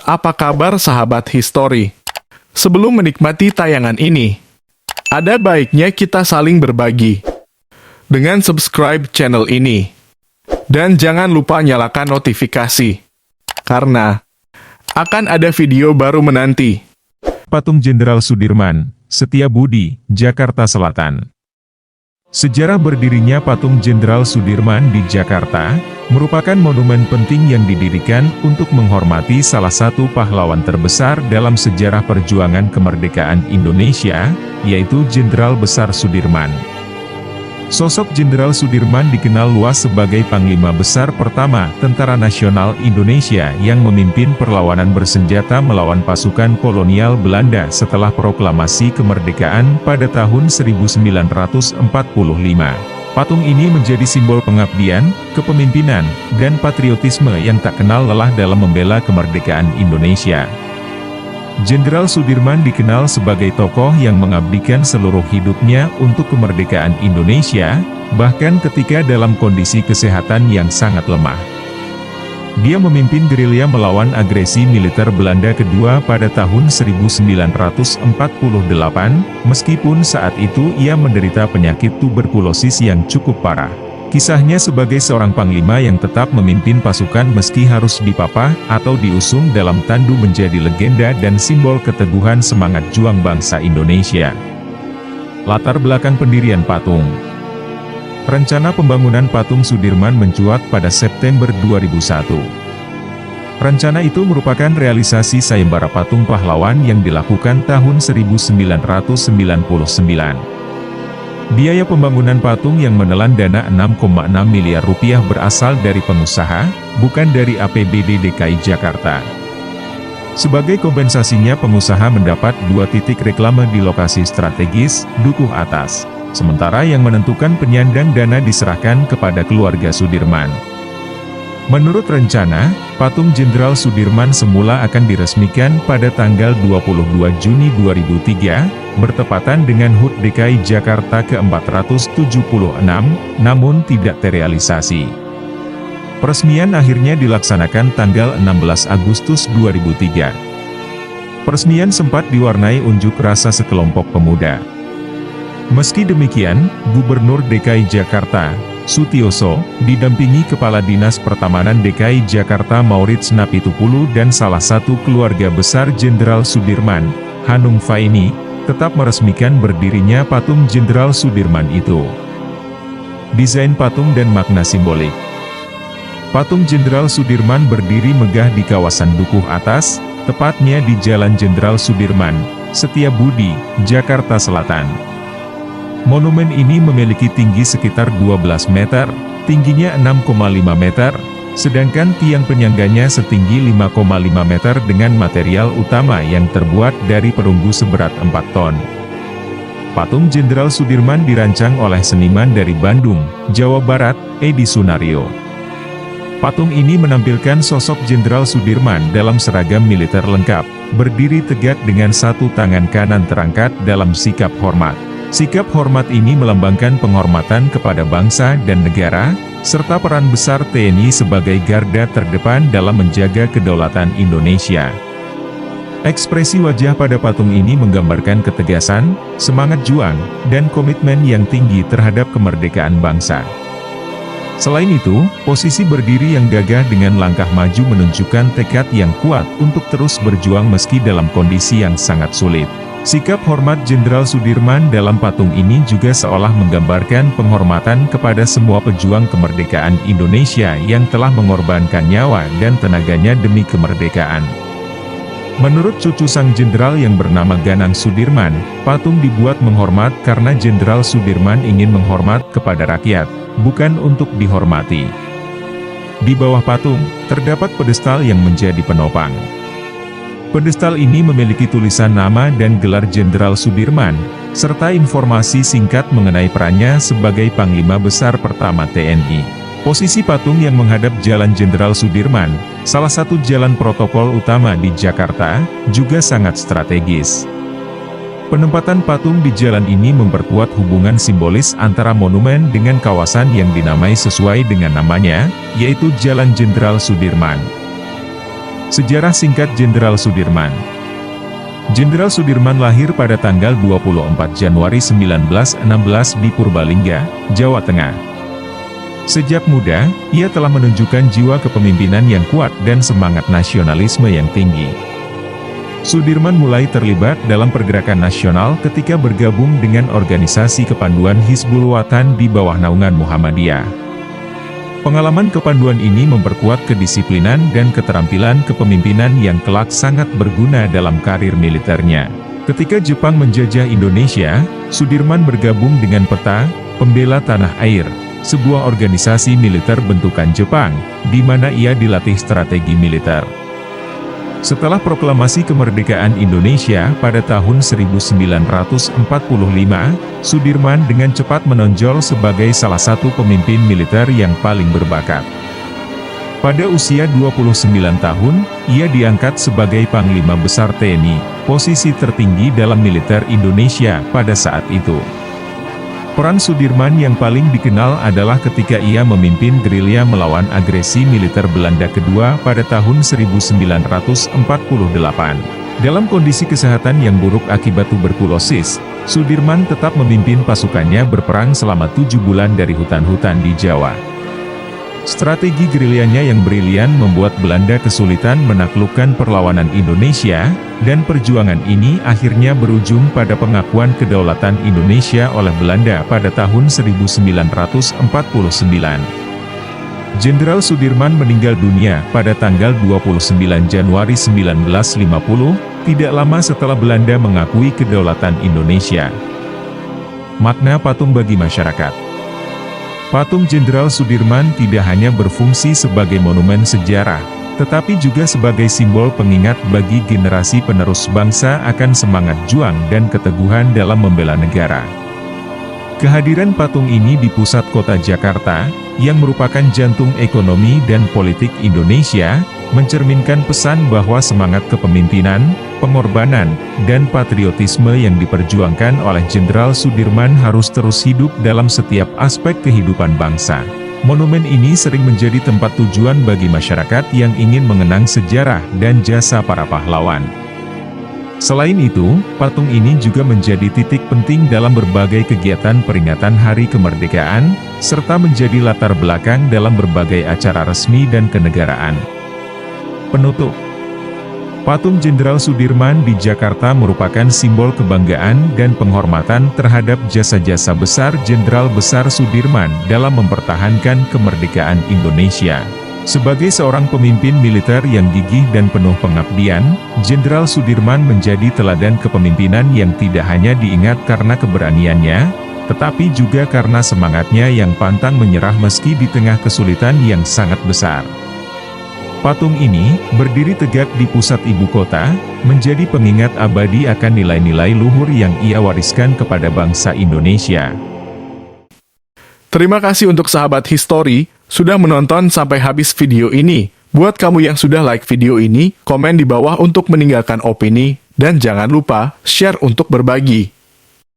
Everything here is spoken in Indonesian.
apa kabar sahabat histori? Sebelum menikmati tayangan ini, ada baiknya kita saling berbagi dengan subscribe channel ini. Dan jangan lupa nyalakan notifikasi, karena akan ada video baru menanti. Patung Jenderal Sudirman, Setiabudi, Jakarta Selatan. Sejarah berdirinya Patung Jenderal Sudirman di Jakarta, merupakan monumen penting yang didirikan untuk menghormati salah satu pahlawan terbesar dalam sejarah perjuangan kemerdekaan Indonesia, yaitu Jenderal Besar Sudirman. Sosok Jenderal Sudirman dikenal luas sebagai Panglima Besar pertama Tentara Nasional Indonesia yang memimpin perlawanan bersenjata melawan pasukan kolonial Belanda setelah proklamasi kemerdekaan pada tahun 1945. Patung ini menjadi simbol pengabdian, kepemimpinan, dan patriotisme yang tak kenal lelah dalam membela kemerdekaan Indonesia. Jenderal Sudirman dikenal sebagai tokoh yang mengabdikan seluruh hidupnya untuk kemerdekaan Indonesia, bahkan ketika dalam kondisi kesehatan yang sangat lemah. Dia memimpin gerilya melawan agresi militer Belanda kedua pada tahun 1948, meskipun saat itu ia menderita penyakit tuberkulosis yang cukup parah. Kisahnya sebagai seorang panglima yang tetap memimpin pasukan meski harus dipapah atau diusung dalam tandu menjadi legenda dan simbol keteguhan semangat juang bangsa Indonesia. Latar belakang pendirian patung. Rencana pembangunan patung Sudirman mencuat pada September 2001. Rencana itu merupakan realisasi sayembara patung pahlawan yang dilakukan tahun 1999. Biaya pembangunan patung yang menelan dana 6,6 miliar rupiah berasal dari pengusaha, bukan dari APBD DKI Jakarta. Sebagai kompensasinya pengusaha mendapat 2 titik reklame di lokasi strategis, Dukuh Atas. Sementara yang menentukan penyandang dana diserahkan kepada keluarga Sudirman. Menurut rencana, patung Jenderal Sudirman semula akan diresmikan pada tanggal 22 Juni 2003, bertepatan dengan HUT DKI Jakarta ke-476, namun tidak terrealisasi. Peresmian akhirnya dilaksanakan tanggal 16 Agustus 2003. Peresmian sempat diwarnai unjuk rasa sekelompok pemuda. Meski demikian, Gubernur DKI Jakarta, Sutioso, didampingi Kepala Dinas Pertamanan DKI Jakarta Maurits Napitupulu dan salah satu keluarga besar Jenderal Sudirman, Hanung Faini, tetap meresmikan berdirinya patung Jenderal Sudirman itu. Desain patung dan makna simbolik. Patung Jenderal Sudirman berdiri megah di kawasan Dukuh Atas, tepatnya di Jalan Jenderal Sudirman, Setiabudi, Jakarta Selatan. Monumen ini memiliki tinggi sekitar 12 meter, tingginya 6,5 meter, sedangkan tiang penyangganya setinggi 5,5 meter dengan material utama yang terbuat dari perunggu seberat 4 ton. Patung Jenderal Sudirman dirancang oleh seniman dari Bandung, Jawa Barat, Edi Sunario. Patung ini menampilkan sosok Jenderal Sudirman dalam seragam militer lengkap, berdiri tegak dengan satu tangan kanan terangkat dalam sikap hormat. Sikap hormat ini melambangkan penghormatan kepada bangsa dan negara, serta peran besar TNI sebagai garda terdepan dalam menjaga kedaulatan Indonesia. Ekspresi wajah pada patung ini menggambarkan ketegasan, semangat juang, dan komitmen yang tinggi terhadap kemerdekaan bangsa. Selain itu, posisi berdiri yang gagah dengan langkah maju menunjukkan tekad yang kuat untuk terus berjuang meski dalam kondisi yang sangat sulit. Sikap hormat Jenderal Sudirman dalam patung ini juga seolah menggambarkan penghormatan kepada semua pejuang kemerdekaan Indonesia yang telah mengorbankan nyawa dan tenaganya demi kemerdekaan. Menurut cucu sang jenderal yang bernama Ganang Sudirman, patung dibuat menghormat karena Jenderal Sudirman ingin menghormat kepada rakyat, bukan untuk dihormati. Di bawah patung, terdapat pedestal yang menjadi penopang. Pedestal ini memiliki tulisan nama dan gelar Jenderal Sudirman, serta informasi singkat mengenai perannya sebagai Panglima Besar pertama TNI. Posisi patung yang menghadap Jalan Jenderal Sudirman, salah satu jalan protokol utama di Jakarta, juga sangat strategis. Penempatan patung di jalan ini memperkuat hubungan simbolis antara monumen dengan kawasan yang dinamai sesuai dengan namanya, yaitu Jalan Jenderal Sudirman. Sejarah singkat Jenderal Sudirman. Jenderal Sudirman lahir pada tanggal 24 Januari 1916 di Purbalingga, Jawa Tengah. Sejak muda, ia telah menunjukkan jiwa kepemimpinan yang kuat dan semangat nasionalisme yang tinggi. Sudirman mulai terlibat dalam pergerakan nasional ketika bergabung dengan organisasi kepanduan Hizbul Wathan di bawah naungan Muhammadiyah. Pengalaman kepanduan ini memperkuat kedisiplinan dan keterampilan kepemimpinan yang kelak sangat berguna dalam karir militernya. Ketika Jepang menjajah Indonesia, Sudirman bergabung dengan PETA, Pembela Tanah Air, sebuah organisasi militer bentukan Jepang, di mana ia dilatih strategi militer. Setelah proklamasi kemerdekaan Indonesia pada tahun 1945, Sudirman dengan cepat menonjol sebagai salah satu pemimpin militer yang paling berbakat. Pada usia 29 tahun, ia diangkat sebagai Panglima Besar TNI, posisi tertinggi dalam militer Indonesia pada saat itu. Peran Sudirman yang paling dikenal adalah ketika ia memimpin gerilya melawan agresi militer Belanda kedua pada tahun 1948. Dalam kondisi kesehatan yang buruk akibat tuberkulosis, Sudirman tetap memimpin pasukannya berperang selama 7 bulan dari hutan-hutan di Jawa. Strategi gerilyanya yang brilian membuat Belanda kesulitan menaklukkan perlawanan Indonesia, dan perjuangan ini akhirnya berujung pada pengakuan kedaulatan Indonesia oleh Belanda pada tahun 1949. Jenderal Sudirman meninggal dunia pada tanggal 29 Januari 1950, tidak lama setelah Belanda mengakui kedaulatan Indonesia. Makna patung bagi masyarakat. Patung Jenderal Sudirman tidak hanya berfungsi sebagai monumen sejarah, tetapi juga sebagai simbol pengingat bagi generasi penerus bangsa akan semangat juang dan keteguhan dalam membela negara. Kehadiran patung ini di pusat kota Jakarta, yang merupakan jantung ekonomi dan politik Indonesia, mencerminkan pesan bahwa semangat kepemimpinan, pengorbanan, dan patriotisme yang diperjuangkan oleh Jenderal Sudirman harus terus hidup dalam setiap aspek kehidupan bangsa. Monumen ini sering menjadi tempat tujuan bagi masyarakat yang ingin mengenang sejarah dan jasa para pahlawan. Selain itu, patung ini juga menjadi titik penting dalam berbagai kegiatan peringatan Hari Kemerdekaan, serta menjadi latar belakang dalam berbagai acara resmi dan kenegaraan. Penutup. Patung Jenderal Sudirman di Jakarta merupakan simbol kebanggaan dan penghormatan terhadap jasa-jasa besar Jenderal Besar Sudirman dalam mempertahankan kemerdekaan Indonesia. Sebagai seorang pemimpin militer yang gigih dan penuh pengabdian, Jenderal Sudirman menjadi teladan kepemimpinan yang tidak hanya diingat karena keberaniannya, tetapi juga karena semangatnya yang pantang menyerah meski di tengah kesulitan yang sangat besar. Patung ini, berdiri tegak di pusat ibu kota, menjadi pengingat abadi akan nilai-nilai luhur yang ia wariskan kepada bangsa Indonesia. Terima kasih untuk sahabat History, sudah menonton sampai habis video ini. Buat kamu yang sudah like video ini, komen di bawah untuk meninggalkan opini, dan jangan lupa share untuk berbagi.